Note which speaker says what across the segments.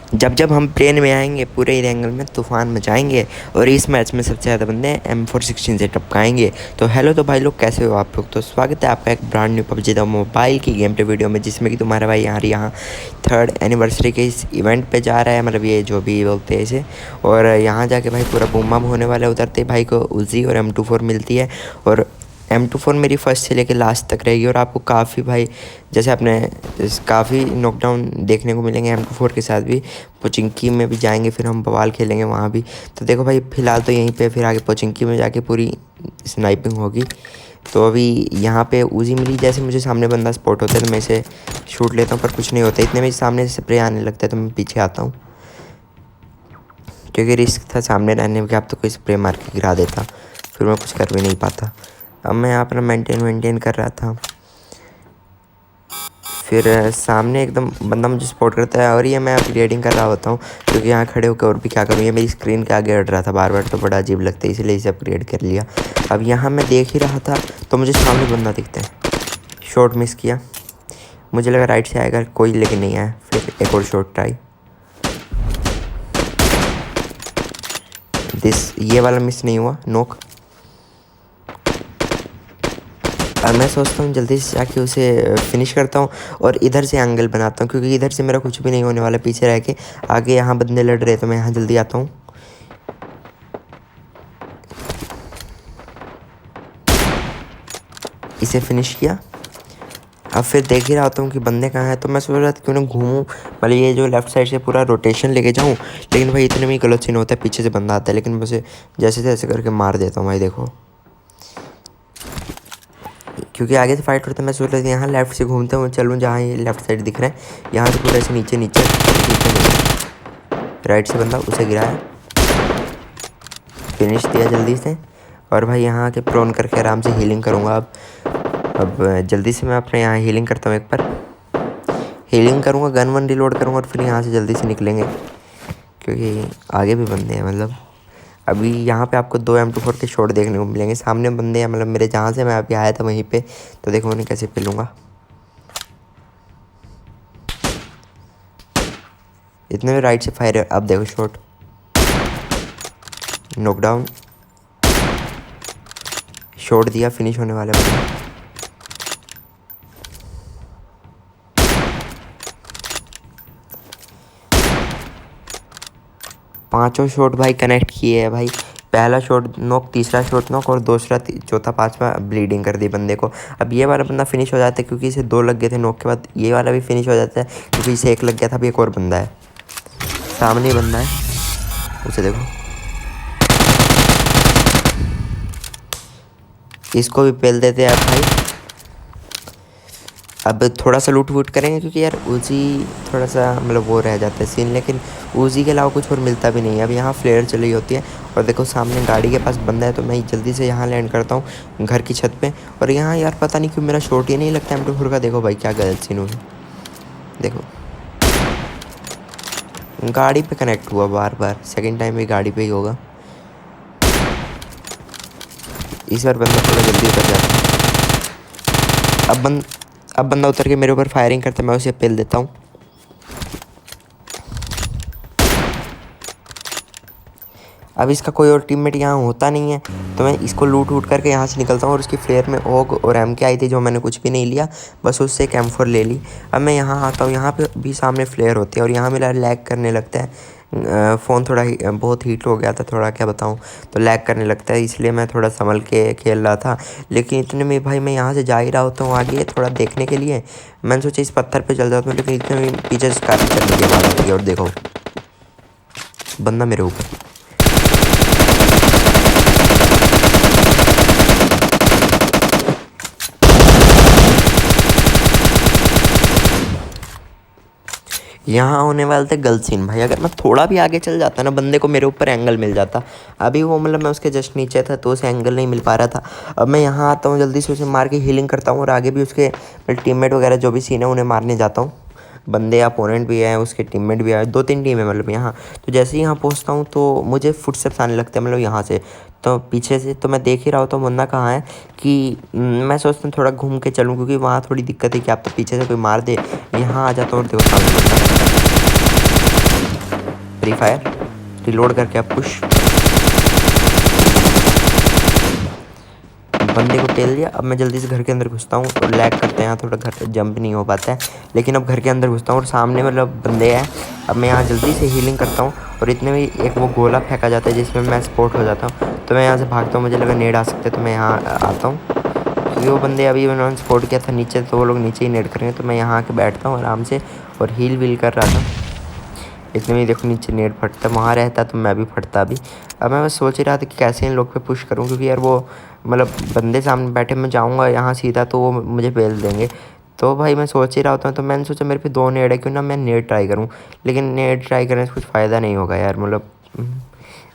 Speaker 1: जब जब हम प्लेन में आएंगे पूरे एरिया में तूफान मचाएंगे और इस मैच में सबसे ज़्यादा बंदे M416 से टपकाएंगे। तो हेलो तो भाई लोग, कैसे हो आप लोग। तो स्वागत है आपका एक brand new PUBG the mobile की गेम प्ले वीडियो में, जिसमें कि तुम्हारा भाई यहाँ 3rd एनिवर्सरी के इस इवेंट पे जा रहा है, मतलब ये जो भी बोलते हैं इसे। और यहाँ जाके भाई पूरा बूम बम होने वाला है। उतरते भाई को उजी और M24 मिलती है, और M24 मेरी फर्स्ट से लेकर लास्ट तक रहेगी। और आपको काफ़ी भाई जैसे आपने काफ़ी नॉकडाउन देखने को मिलेंगे M24 के साथ भी। पोचिंकी में भी जाएंगे, फिर हम बवाल खेलेंगे वहाँ भी। तो देखो भाई फ़िलहाल तो यहीं पे, फिर आगे पोचिंकी में जाके पूरी स्नाइपिंग होगी। तो अभी यहाँ पे उजी मिली, जैसे मुझे सामने बंदा स्पॉट होता है तो मैं इसे शूट लेता हूँ, पर कुछ नहीं होता। इतने में सामने से स्प्रे आने लगता है तो मैं पीछे आता हूँ, क्योंकि रिस्क था सामने रहने में कि आप तो कोई स्प्रे मार के गिरा देता, फिर मैं कुछ कर भी नहीं पाता। अब मैं यहाँ अपना मेंटेन कर रहा था, फिर सामने एकदम बंदा मुझे सपोर्ट करता है, और ये मैं अपग्रेडिंग कर रहा होता हूँ, क्योंकि यहाँ खड़े होकर और भी क्या करूँ। ये मेरी स्क्रीन के आगे अड़ रहा था बार बार, तो बड़ा अजीब लगता है, इसलिए इसे अपग्रेड कर लिया। अब यहाँ मैं देख ही रहा था तो मुझे सामने बंदा दिखता है, शॉट मिस किया। मुझे लगा राइट से आएगा कोई, लेकिन नहीं आया। फिर एक और शॉट ट्राई, ये वाला मिस नहीं हुआ, नोक। अब मैं सोचता हूँ जल्दी से जाके उसे फिनिश करता हूँ और इधर से एंगल बनाता हूँ, क्योंकि इधर से मेरा कुछ भी नहीं होने वाला। पीछे रह के आगे यहाँ बंदे लड़ रहे, तो मैं यहाँ जल्दी आता हूँ। इसे फिनिश किया। अब फिर देख ही रहा होता हूँ कि बंदे कहाँ हैं, तो मैं सोच रहा था क्यों ना घूमूँ, मतलब ये जो लेफ़्ट साइड से पूरा रोटेशन लेके जाऊँ। लेकिन भाई इतने में ही गलत सीन होता है, पीछे से बंदा आता है, लेकिन मैं उसे जैसे तैसे करके मार देता हूँ भाई। देखो, क्योंकि आगे से फाइट होता है, मैं सोच रहा था यहाँ लेफ्ट से घूमते हुए चलूँ, जहाँ ये लेफ्ट साइड दिख रहा है। यहाँ से पूरा ऐसे नीचे नीचे राइट से बंदा, उसे गिराया, फिनिश दिया जल्दी से। और भाई यहाँ आके प्रोन करके आराम से हीलिंग करूँगा। अब जल्दी से मैं अपने यहाँ हीलिंग करता हूँ, एक बार हीलिंग करूँगा, गन वन रिलोड करूँगा, और फिर यहाँ से जल्दी से निकलेंगे, क्योंकि आगे भी बंदे हैं। मतलब अभी यहाँ पे आपको 2 M24 के शॉट देखने को मिलेंगे। सामने बंदे हैं, मतलब मेरे जहाँ से मैं अभी आया था वहीं पे। तो देखो उन्हें कैसे पेलूँगा। इतने में राइट से फायर है। अब देखो शॉट, नॉकडाउन, शॉट दिया, फिनिश होने वाला बंदा। पांचों शॉट भाई कनेक्ट किए हैं भाई। पहला शॉट नॉक, तीसरा शॉट नॉक, और दूसरा चौथा पांचवा ब्लीडिंग कर दी बंदे को। अब ये वाला बंदा फिनिश हो जाता है, क्योंकि इसे 2 लग गए थे नॉक के बाद। ये वाला भी फिनिश हो जाता है, क्योंकि इसे 1 लग गया था। अभी एक और बंदा है, सामने बंदा है, उसे देखो। इसको भी पेल देते हैं भाई। अब थोड़ा सा लूट वूट करेंगे, क्योंकि यार उजी थोड़ा सा मतलब वो रह जाता है सीन, लेकिन उजी के अलावा कुछ और मिलता भी नहीं है। अब यहाँ फ्लेयर चली होती है, और देखो सामने गाड़ी के पास बंदा है, तो मैं जल्दी से यहाँ लैंड करता हूँ घर की छत पे। और यहाँ यार पता नहीं क्यों मेरा शॉट ही नहीं लगता M24 का। देखो भाई क्या गलत सीन हुआ, देखो गाड़ी पे कनेक्ट हुआ बार बार। सेकेंड टाइम भी गाड़ी पे ही होगा। इस बार बंदा थोड़ा जल्दी उतर जाता है। अब बंदा उतर के मेरे ऊपर फायरिंग करता है, मैं उसे पेल देता हूँ। अब इसका कोई और टीममेट यहाँ होता नहीं है, तो मैं इसको लूट वूट करके यहाँ से निकलता हूँ। और उसकी फ्लेयर में ओग और MK आई थी, जो मैंने कुछ भी नहीं लिया, बस उससे एक M4 ले ली। अब मैं यहाँ आता हूँ, यहाँ पे भी सामने फ्लेयर होती है, और यहाँ मेरा लैग करने लगता है। फ़ोन थोड़ा बहुत हीट हो गया था, थोड़ा क्या बताऊँ, तो लैग करने लगता है, इसलिए मैं थोड़ा संभल के खेल रहा था। लेकिन इतने में भाई मैं यहाँ से जा ही रहा होता हूँ आगे थोड़ा देखने के लिए। मैंने सोचा इस पत्थर पर चल जाता हूँ, लेकिन इतने में पीछे से काफ़ी चलने की आवाज़ आती है, और देखो बंदा मेरे ऊपर। यहाँ होने वाले थे गलत सीन भाई। अगर मैं थोड़ा भी आगे चल जाता ना, बंदे को मेरे ऊपर एंगल मिल जाता। अभी वो मतलब मैं उसके जस्ट नीचे था, तो उसे एंगल नहीं मिल पा रहा था। अब मैं यहाँ आता हूँ, जल्दी से उसे मार के हीलिंग करता हूँ, और आगे भी उसके टीममेट वगैरह जो भी सीन है उन्हें मारने जाता हूँ। बंदे अपोनेंट भी हैं, उसके टीममेट भी आए, 2-3 टीम है मतलब यहाँ। तो जैसे ही यहाँ पहुँचता हूँ तो मुझे फुटस्टेप्स आने लगते हैं, मतलब यहाँ से, तो पीछे से। तो मैं देख ही रहा होता हूँ बंदा कहाँ है, कि मैं सोचता हूँ थोड़ा घूम के चलूँ, क्योंकि वहाँ थोड़ी दिक्कत है कि आप तो पीछे से कोई मार दे। यहाँ आ जाता हूँ और देखो सामने बंदा। फ्री फायर रिलोड करके अब पुश। बंदे को टेल दिया। अब मैं जल्दी से घर के अंदर घुसता हूँ और लैग करते हैं यहाँ थोड़ा, घर जंप नहीं हो पाता है, लेकिन अब घर के अंदर घुसता हूँ और सामने मतलब बंदे हैं। अब मैं यहाँ जल्दी से हीलिंग करता हूँ और इतने में एक वो गोला फेंका जाता है जिसमें मैं स्पॉट हो जाता हूँ। तो मैं यहाँ से भागता हूँ, मुझे लगा नेड आ सकते, तो मैं यहाँ आता हूँ क्योंकि वो बंदे अभी उन्होंने स्पॉट किया था नीचे, तो वो लोग नीचे ही नेड करेंगे। तो मैं यहाँ आके बैठता हूँ आराम से और हील वील कर रहा था। इतने में देखो नीचे नेट फटता, वहाँ रहता तो मैं भी फटता अभी। अब मैं बस सोच ही रहा था कि कैसे इन लोग पे पुश करूँ, क्योंकि यार वो मतलब बंदे सामने बैठे, मैं जाऊँगा यहाँ सीधा तो वो मुझे पेल देंगे। तो भाई मैं सोच ही रहा होता हूँ, तो मैंने सोचा मेरे पे 2 नेट है, क्यों ना मैं नेट ट्राई करूँ। लेकिन नेट ट्राई करने से कुछ फ़ायदा नहीं होगा यार, मतलब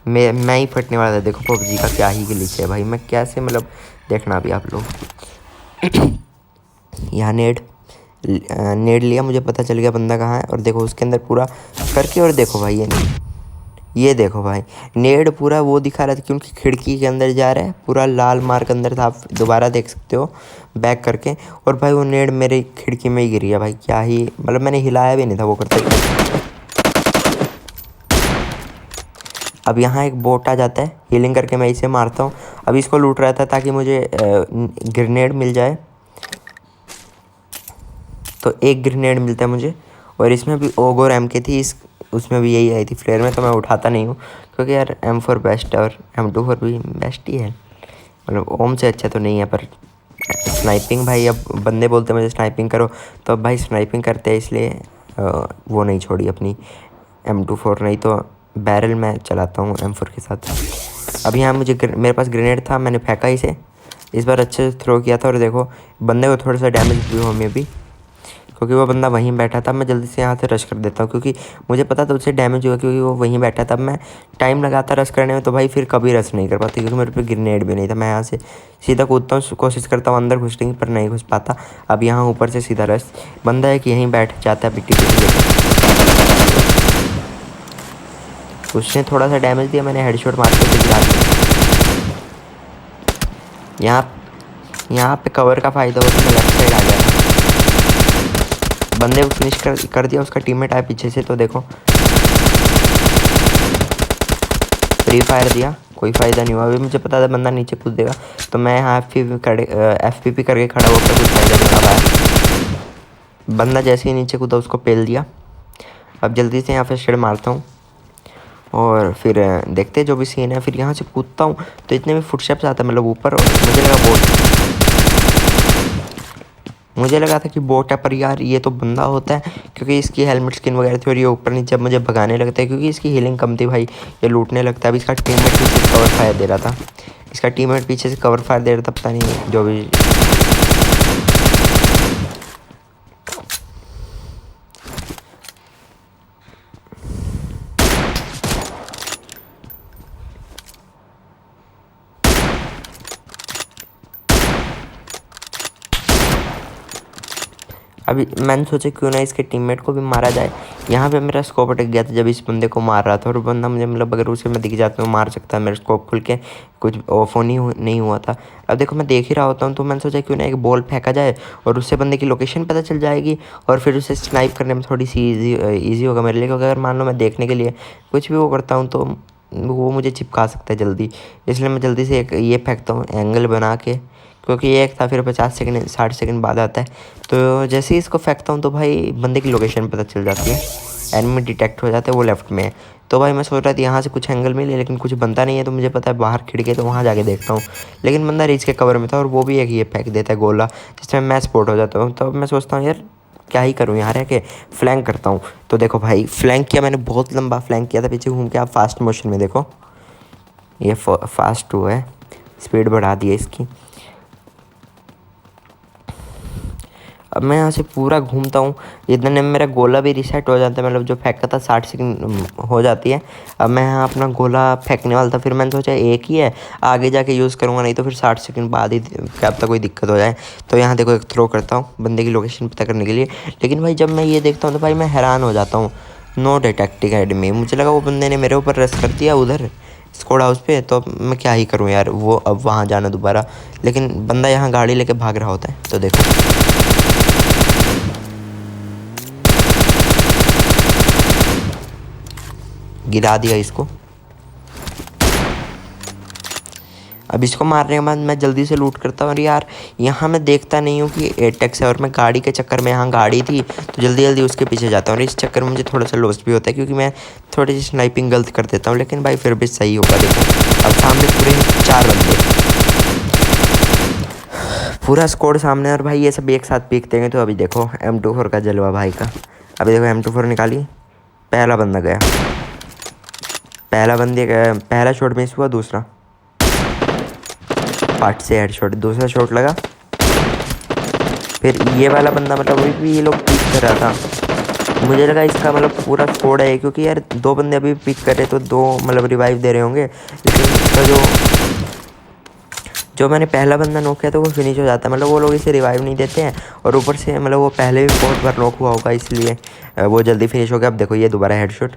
Speaker 1: मैं ही फटने वाला था। देखो पबजी का क्या ही ग्लिच है भाई, मैं कैसे मतलब देखना अभी आप लोग। यहाँ नेड लिया, मुझे पता चल गया बंदा कहाँ है, और देखो उसके अंदर पूरा करके, और देखो भाई ये देखो भाई नेड पूरा वो दिखा रहा था क्योंकि खिड़की के अंदर जा रहा है, पूरा लाल मार्क अंदर था, आप दोबारा देख सकते हो बैक करके। और भाई वो नेड मेरे खिड़की में ही गिर गया भाई, क्या ही मतलब मैंने हिलाया भी नहीं था वो करते। अब यहाँ एक बोट आ जाता है, हीलिंग करके मैं इसे मारता हूँ। अब इसको लूट रहा था ताकि मुझे ग्रेनेड मिल जाए, तो एक ग्रेनेड मिलता है मुझे। और इसमें भी ओगोर M थी, उसमें भी यही आई थी फ्लेयर में, तो मैं उठाता नहीं हूँ क्योंकि यार M4 बेस्ट है और M24 भी बेस्ट ही है, मतलब ओम से अच्छा तो नहीं है। पर स्नाइपिंग भाई, अब बंदे बोलते मुझे स्नाइपिंग करो, तो अब भाई स्नाइपिंग करते हैं, इसलिए वो नहीं छोड़ी अपनी M24, नहीं तो बैरल मैं चलाता हूँ M4 के साथ। अब यहाँ मेरे पास ग्रेनेड था, मैंने फेंका इसे, इस बार अच्छे से थ्रो किया था। और देखो बंदे को थोड़ा सा डैमेज भी हो, मैं भी क्योंकि वो बंदा वहीं बैठा था। मैं जल्दी से यहाँ से रश कर देता हूँ क्योंकि मुझे पता था उसे डैमेज हुआ, क्योंकि वो वहीं बैठा था। मैं टाइम लगाता रश करने में, तो भाई फिर कभी रश नहीं कर पाती क्योंकि मेरे पे ग्रेनेड भी नहीं था। मैं यहाँ से सीधा कूदता हूँ, कोशिश करता हूँ अंदर घुसने की, पर नहीं घुस पाता। अब यहाँ ऊपर से सीधा रश, बंदा है कि यहीं बैठ जाता है पिट्टी पिट्टी लेकर। उसने थोड़ा सा डैमेज दिया, मैंने हेडशॉट मार के गिरा दिया। यहाँ पे कवर का फ़ायदा होता है, मैं लेफ्ट साइड आ गया, बंदे को फिनिश कर दिया। उसका टीममेट आया पीछे से, तो देखो फ्री फायर दिया, कोई फ़ायदा नहीं हुआ। अभी मुझे पता था बंदा नीचे कूद देगा, तो मैं यहाँ FPP करके खड़ा होकर, कुछ फ़ायदा नहीं हुआ भाई। बंदा जैसे ही नीचे कूदा उसको पेल दिया। अब जल्दी से यहाँ पे शेड मारता हूँ और फिर देखते जो भी सीन है। फिर यहाँ से कूदता हूँ तो इतने में फुटस्टेप्स आता है मतलब ऊपर, और मुझे लगा था कि बोट है, पर यार ये तो बंदा होता है क्योंकि इसकी हेलमेट स्किन वगैरह थी और ये ऊपर नीचे मुझे भगाने लगता है क्योंकि इसकी हीलिंग कम थी भाई, ये लूटने लगता है। अभी इसका टीममेट पीछे से कवर फायर दे रहा था, इसका टीममेट पीछे से कवर फायर दे रहा था, पता नहीं जो भी। अभी मैंने सोचा क्यों ना इसके टीममेट को भी मारा जाए। यहाँ पे मेरा स्कोप अटक गया था जब इस बंदे को मार रहा था, और बंदा मुझे मतलब अगर उसे मैं दिख जाता हूँ मार सकता है, मेरा स्कोप खुल के कुछ ऑफ नहीं हुआ था। अब देखो मैं देख ही रहा होता हूँ, तो मैंने सोचा क्यों ना एक बॉल फेंका जाए और उससे बंदे की लोकेशन पता चल जाएगी, और फिर उसे स्नाइप करने में थोड़ी सी ईजी होगा मेरे लिए, क्योंकि अगर मान लो मैं देखने के लिए कुछ भी वो करता हूँ तो वो मुझे चिपका सकता है जल्दी। इसलिए मैं जल्दी से एक ये फेंकता हूँ एंगल बना के, क्योंकि ये एक था, फिर 50 सेकंड 60 सेकंड बाद आता है। तो जैसे ही इसको फेंकता हूँ तो भाई बंदे की लोकेशन पता चल जाती है, एनिमी डिटेक्ट हो जाता है, वो लेफ्ट में है। तो भाई मैं सोच रहा था यहाँ से कुछ एंगल मिले, लेकिन कुछ बनता नहीं है, तो मुझे पता है बाहर खिड़की है, तो वहाँ जाके देखता हूँ। लेकिन बंदा रीच के कवर में था, और वो भी एक ये फेंक देता है गोला, जिसमें मैं स्पॉट हो जाता हूँ। तो मैं सोचता हूँ यार क्या ही करूँ, यहाँ रह के फ्लैंक करता हूँ। तो देखो भाई फ्लैंक किया मैंने, बहुत लंबा फ्लैंक किया था पीछे घूम के। आप फास्ट मोशन में देखो, ये फास्ट हुआ है, स्पीड बढ़ा दी है इसकी। अब मैं यहाँ से पूरा घूमता हूँ, इतने में मेरा गोला भी रिसेट हो जाता है, मतलब जो फेंका था 60 सेकंड हो जाती है। अब मैं यहाँ अपना गोला फेंकने वाला था, फिर मैंने सोचा एक ही है, आगे जाके यूज़ करूँगा, नहीं तो फिर 60 सेकंड बाद ही क्या पता कोई दिक्कत हो जाए। तो यहाँ देखो एक थ्रो करता हूँ बंदे की लोकेशन पता करने के लिए। लेकिन भाई जब मैं ये देखता हूँ तो भाई मैं हैरान हो जाता हूँ, नो डिटेक्टिंग एडमी। मुझे लगा वो बंदे ने मेरे ऊपर रश कर दिया उधर स्क्वाड हाउस पे, तो मैं क्या ही करूँ यार, वो अब वहाँ जाना दोबारा। लेकिन बंदा यहाँ गाड़ी लेके भाग रहा होता है, तो देखो गिरा दिया इसको। अब इसको मारने के बाद मैं जल्दी से लूट करता हूँ। और यार यहाँ मैं देखता नहीं हूँ कि एटेक्स है, और मैं गाड़ी के चक्कर में, यहाँ गाड़ी थी तो जल्दी जल्दी उसके पीछे जाता हूँ, और इस चक्कर में मुझे थोड़ा सा लॉस भी होता है क्योंकि मैं थोड़ी सी स्नाइपिंग गलत कर देता हूँ। लेकिन भाई फिर भी सही होगा। देखो अब सामने पूरे 4 बंदे, पूरा स्क्वाड सामने, और भाई ये सब एक साथ पीक देंगे। तो अभी देखो M24 का जलवा भाई का। अभी देखो M24 निकाली, पहला बंदा गया, पहला शॉट मिस हुआ, दूसरा पार्ट से हेडशॉट, दूसरा शॉट लगा। फिर ये वाला बंदा मतलब अभी भी ये लोग पिक कर रहा था, मुझे लगा इसका मतलब पूरा स्क्वाड है, क्योंकि यार 2 बंदे अभी पिक कर रहे तो 2 मतलब रिवाइव दे रहे होंगे। लेकिन इसका जो मैंने पहला बंदा नॉक किया तो वो फिनिश हो जाता है, मतलब वो लोग इसे रिवाइव नहीं देते हैं। और ऊपर से मतलब वो पहले भी बहुत बार नॉक हुआ होगा, इसलिए वो जल्दी फिनिश हो गया। अब देखो ये दोबारा हेडशॉट,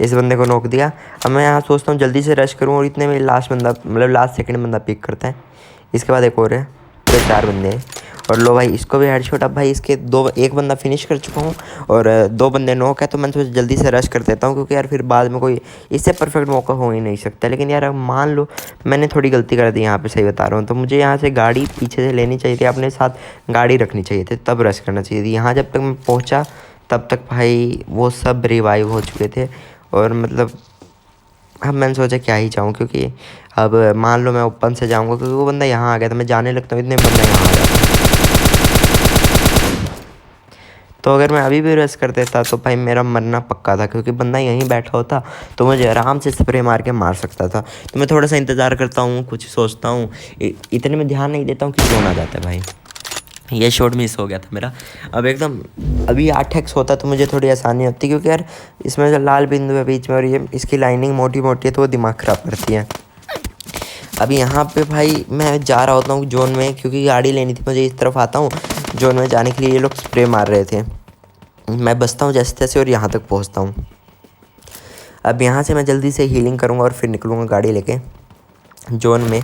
Speaker 1: इस बंदे को नॉक दिया। अब मैं यहाँ सोचता हूँ जल्दी से रश करूँ, और इतने में लास्ट बंदा मतलब लास्ट सेकंड बंदा पिक करता है। इसके बाद एक और है, पूरे 4 बंदे हैं। और लो भाई इसको भी हेडशॉट। अब भाई इसके एक बंदा फिनिश कर चुका हूँ, और 2 बंदे नॉक है। तो मैं सोचा जल्दी से रश कर देता हूँ, क्योंकि यार फिर बाद में कोई इससे परफेक्ट मौका हो ही नहीं सकता। लेकिन यार मान लो मैंने थोड़ी गलती कर दी यहाँ पे, सही बता रहा हूँ। तो मुझे यहाँ से गाड़ी पीछे से लेनी चाहिए थी, अपने साथ गाड़ी रखनी चाहिए थी, तब रश करना चाहिए थी। यहाँ जब तक मैं पहुँचा तब तक भाई वो सब रिवाइव हो चुके थे। और मतलब अब मैंने सोचा क्या ही जाऊँ, क्योंकि अब मान लो मैं ओपन से जाऊँगा, क्योंकि वो बंदा यहाँ आ गया था, मैं जाने लगता हूँ इतने में बंदा यहाँ आ गया था। तो अगर मैं अभी भी रश कर देता तो भाई मेरा मरना पक्का था, क्योंकि बंदा यहीं बैठा होता तो मुझे आराम से स्प्रे मार के मार सकता था। तो मैं थोड़ा सा इंतज़ार करता हूँ, कुछ सोचता हूँ, इतने में ध्यान नहीं देता हूँ कि ड्रोन आ जाता है भाई। ये शॉट मिस हो गया था मेरा। अब एकदम अभी 8x होता तो मुझे थोड़ी आसानी होती, क्योंकि यार इसमें जो लाल बिंदु है बीच में, और ये इसकी लाइनिंग मोटी मोटी है तो वो दिमाग ख़राब करती है। अभी यहाँ पे भाई मैं जा रहा होता हूँ जोन में, क्योंकि गाड़ी लेनी थी मुझे। इस तरफ आता हूँ जोन में जाने के लिए, ये लोग स्प्रे मार रहे थे। मैं बचता हूँ जैसे तैसे और यहाँ तक पहुँचता हूँ। अब यहाँ से मैं जल्दी से हीलिंग करूँगा और फिर निकलूँगा गाड़ी लेके जोन में।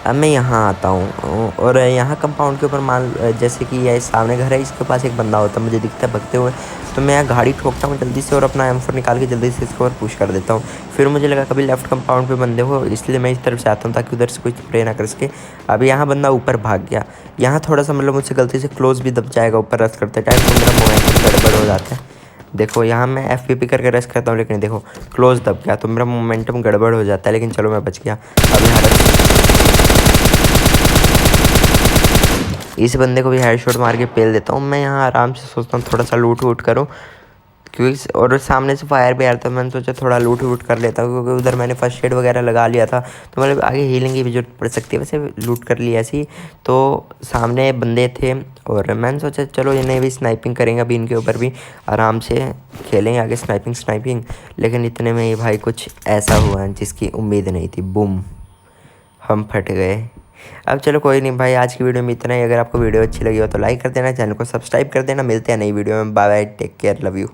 Speaker 1: अब मैं यहाँ आता हूँ, और यहाँ कंपाउंड के ऊपर मान जैसे कि ये सामने घर है, इसके पास एक बंदा होता है, मुझे दिखता है भगते हुए। तो मैं यहाँ गाड़ी ठोकता हूँ जल्दी से, और अपना M4 निकाल के जल्दी से इसके ऊपर पुश कर देता हूँ। फिर मुझे लगा कभी लेफ्ट कंपाउंड पे बंदे हो, इसलिए मैं इस तरफ से आता हूँ ताकि उधर से कोई स्प्रे ना कर सके। अब यहाँ बंदा ऊपर भाग गया, यहाँ थोड़ा सा मतलब मुझसे गलती से क्लोज भी दब जाएगा ऊपर रश करते टाइम, तो मेरा मोमेंटम गड़बड़ हो जाता है। देखो यहाँ मैं FPP करके रश करता हूँ, लेकिन देखो क्लोज दब गया तो मेरा मोमेंटम गड़बड़ हो जाता है। लेकिन चलो मैं बच गया। अब यहाँ इस बंदे को भी हेडशॉट मार के पेल देता हूँ। मैं यहाँ आराम से सोचता हूँ थोड़ा सा लूट वूट करूँ, क्योंकि और सामने से फायर भी आ रहा था। मैंने सोचा थोड़ा लूट वूट कर लेता हूँ, क्योंकि उधर मैंने फर्स्ट एड वगैरह लगा लिया था, तो मतलब आगे हीलिंग की भी जरूरत पड़ सकती है। वैसे लूट कर लिया ऐसी। तो सामने बंदे थे, और मैंने सोचा चलो इन्हें भी स्नाइपिंग करेंगे, अभी इनके ऊपर भी आराम से खेलेंगे आगे स्नाइपिंग। लेकिन इतने में ही भाई कुछ ऐसा हुआ जिसकी उम्मीद नहीं थी। बूम, हम फट गए। अब चलो कोई नहीं भाई, आज की वीडियो में इतना ही। अगर आपको वीडियो अच्छी लगी हो तो लाइक कर देना, चैनल को सब्सक्राइब कर देना। मिलते हैं नई वीडियो में। Bye bye, take care, love you.